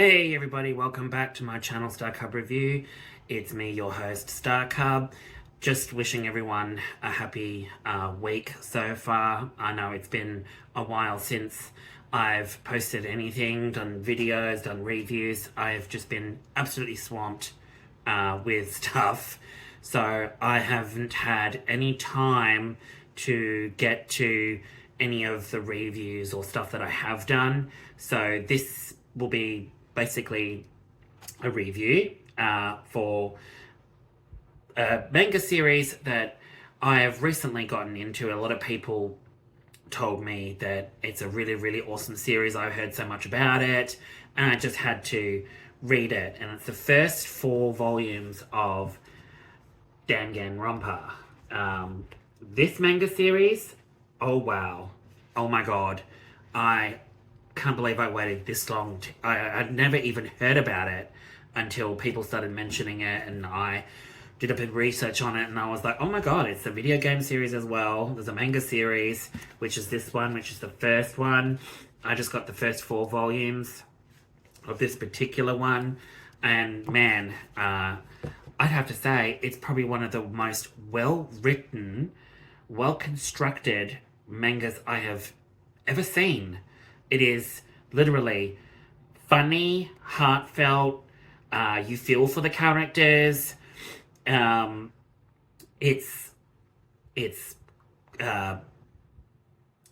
Hey everybody, welcome back to my channel Star Cub Review. It's me, your host Star Cub. Just wishing everyone a happy week so far. I know it's been a while since I've posted anything, done videos, done reviews. I've just been absolutely swamped with stuff. So I haven't had any time to get to any of the reviews or stuff that I have done. So this will be basically a review for a manga series that I have recently gotten into. A lot of people told me that it's a really, really awesome series. I heard so much about it, and I just had to read it. And it's the first 4 volumes of Danganronpa. This manga series, oh wow, oh my god, I can't believe I waited this long. I'd never even heard about it until people started mentioning it, and I did a bit of research on it, and I was like, oh my god, it's a video game series as well. There's a manga series, which is this one, which is the first one. I just got the first 4 volumes of this particular one, and man, I'd have to say it's probably one of the most well-written, well-constructed mangas I have ever seen. It is literally funny, heartfelt, you feel for the characters. It's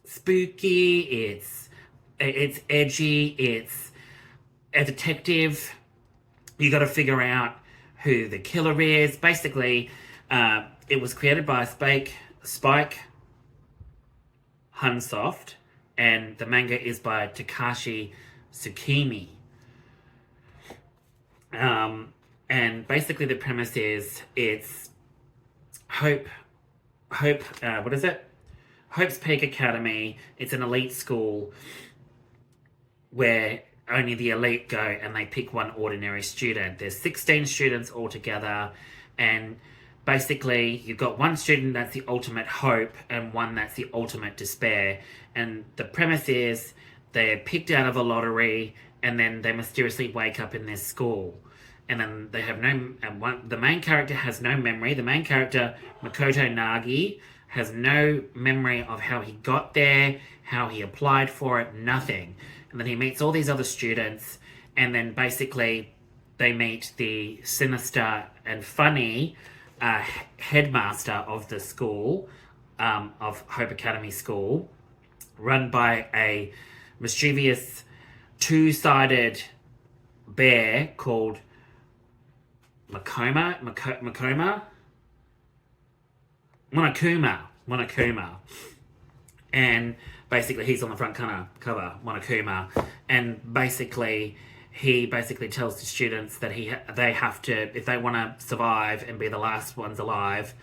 spooky, it's edgy, it's a detective. You got to figure out who the killer is. Basically, it was created by Spike Hunsoft, and the manga is by Takashi Tsukimi. And basically the premise is it's what is it? Hope's Peak Academy. It's an elite school where only the elite go, and they pick one ordinary student. There's 16 students altogether, and basically you've got one student that's the ultimate hope and one that's the ultimate despair. And the premise is they're picked out of a lottery, and then they mysteriously wake up in this school. And then they have the main character has no memory. The main character, Makoto Nagi, has no memory of how he got there, how he applied for it, nothing. And then he meets all these other students, and then basically they meet the sinister and funny headmaster of the school, of Hope Academy School, run by a mischievous, two-sided bear called Monokuma. And basically he's on the front cover, Monokuma. And basically he tells the students that they have to, if they want to survive and be the last ones alive,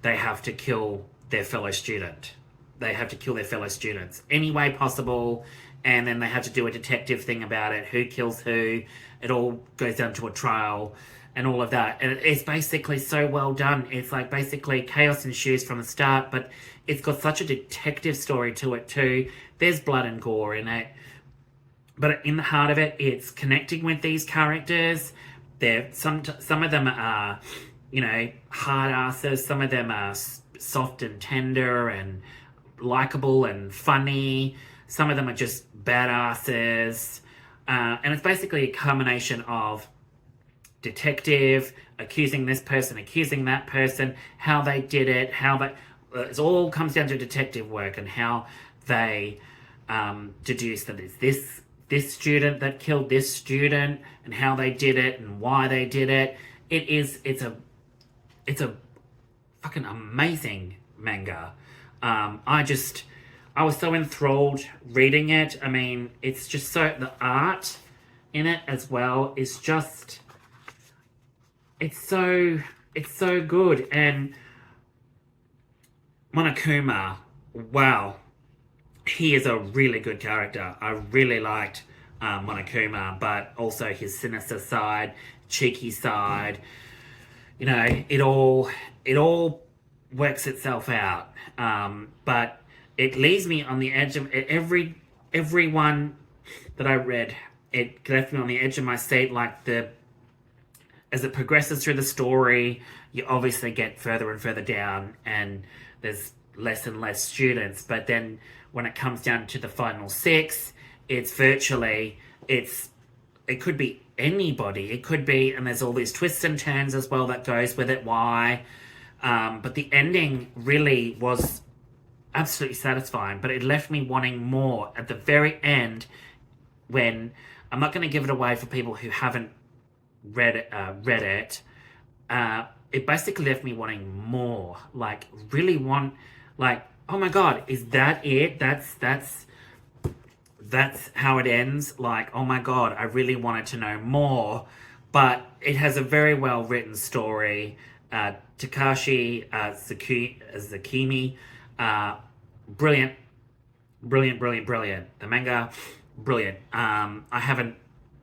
they have to kill their fellow student. They have to kill their fellow students any way possible, and then they have to do a detective thing about it, who kills who. It all goes down to a trial and all of that. And it's basically so well done. It's like basically chaos ensues from the start, but it's got such a detective story to it too. There's blood and gore in it, but in the heart of it, it's connecting with these characters. Some of them are, hard asses. Some of them are soft and tender and likable and funny. Some of them are just badasses. And it's basically a combination of detective, accusing this person, accusing that person, how they did it, it all comes down to detective work and how they deduce that it's this student that killed this student, and how they did it and why they did it. It's a fucking amazing manga. I was so enthralled reading it. I mean, it's just the art in it as well is just, it's so good. And Monokuma, wow, he is a really good character. I really liked Monokuma, but also his sinister side, cheeky side. It all works itself out. But it leaves me on the edge of everyone that I read it left me on the edge of my seat. Like as it progresses through the story, you obviously get further and further down, and there's less and less students. But then when it comes down to the final 6, it's virtually, it could be anybody. It could be, and there's all these twists and turns as well that goes with it. Why? But the ending really was absolutely satisfying, but it left me wanting more at the very end, when I'm not going to give it away for people who haven't read it. It basically left me wanting more. Like, really want, like, oh my god, is that it? That's how it ends. Like, oh my god, I really wanted to know more. But it has a very well written story. Takashi Zakimi, brilliant. The manga, brilliant.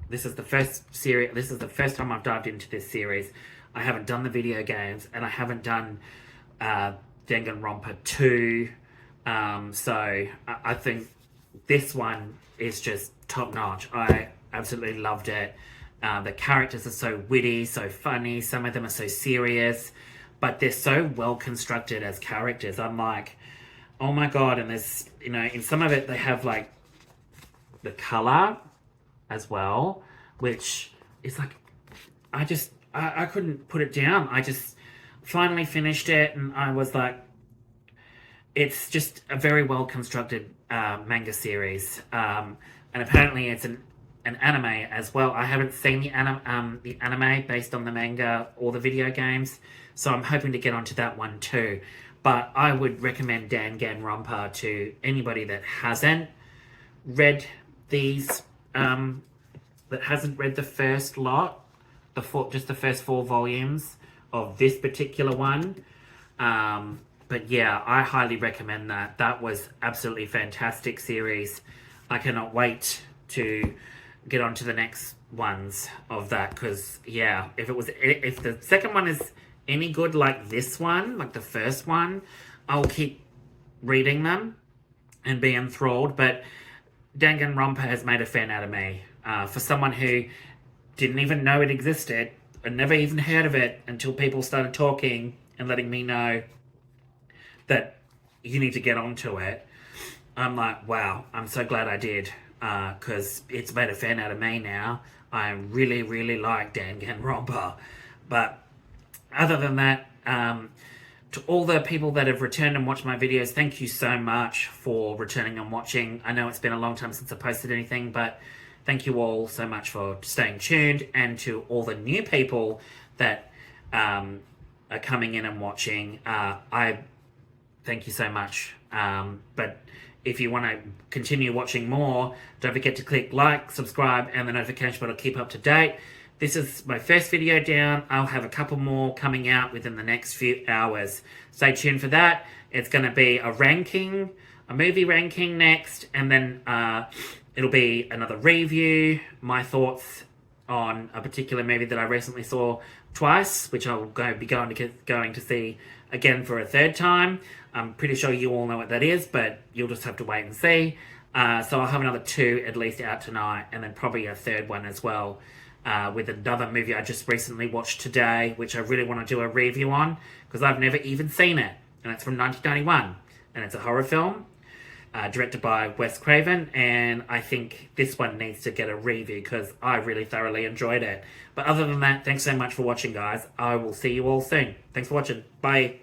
This is the first time I've dived into this series. I haven't done the video games, and I haven't done Danganronpa 2. So I think this one is just top notch. I absolutely loved it. The characters are so witty, so funny. Some of them are so serious, but they're so well constructed as characters. I'm like, oh my god. And there's, in some of it they have like the color as well, which is like, I couldn't put it down. I just finally finished it, and I was like, it's just a very well constructed manga series, and apparently it's an anime as well. I haven't seen the anime based on the manga or the video games, so I'm hoping to get onto that one too. But I would recommend Danganronpa to anybody that hasn't read these, that hasn't read the first lot, just the first 4 volumes of this particular one. But yeah, I highly recommend that. That was absolutely fantastic series. I cannot wait to get on to the next ones of that, because yeah, if the second one is any good like this one, like the first one, I'll keep reading them and be enthralled. But Danganronpa has made a fan out of me. For someone who didn't even know it existed, and never even heard of it until people started talking and letting me know that you need to get onto it. I'm like, wow, I'm so glad I did, because it's made a fan out of me now. I really, really like Danganronpa. But other than that, to all the people that have returned and watched my videos, thank you so much for returning and watching. I know it's been a long time since I posted anything, but thank you all so much for staying tuned. And to all the new people that are coming in and watching, I thank you so much. But if you want to continue watching more, don't forget to click like, subscribe, and the notification bell to keep up to date. This is my first video down. I'll have a couple more coming out within the next few hours. Stay tuned for that. It's going to be a movie ranking next, and then it'll be another review, my thoughts on a particular movie that I recently saw twice, which I'll be going to see again for a third time. I'm pretty sure you all know what that is, but you'll just have to wait and see. So I'll have another 2 at least out tonight, and then probably a third one as well, with another movie I just recently watched today, which I really want to do a review on, because I've never even seen it. And it's from 1991, and it's a horror film, directed by Wes Craven, and I think this one needs to get a review, because I really thoroughly enjoyed it. But other than that, thanks so much for watching, guys. I will see you all soon. Thanks for watching. Bye.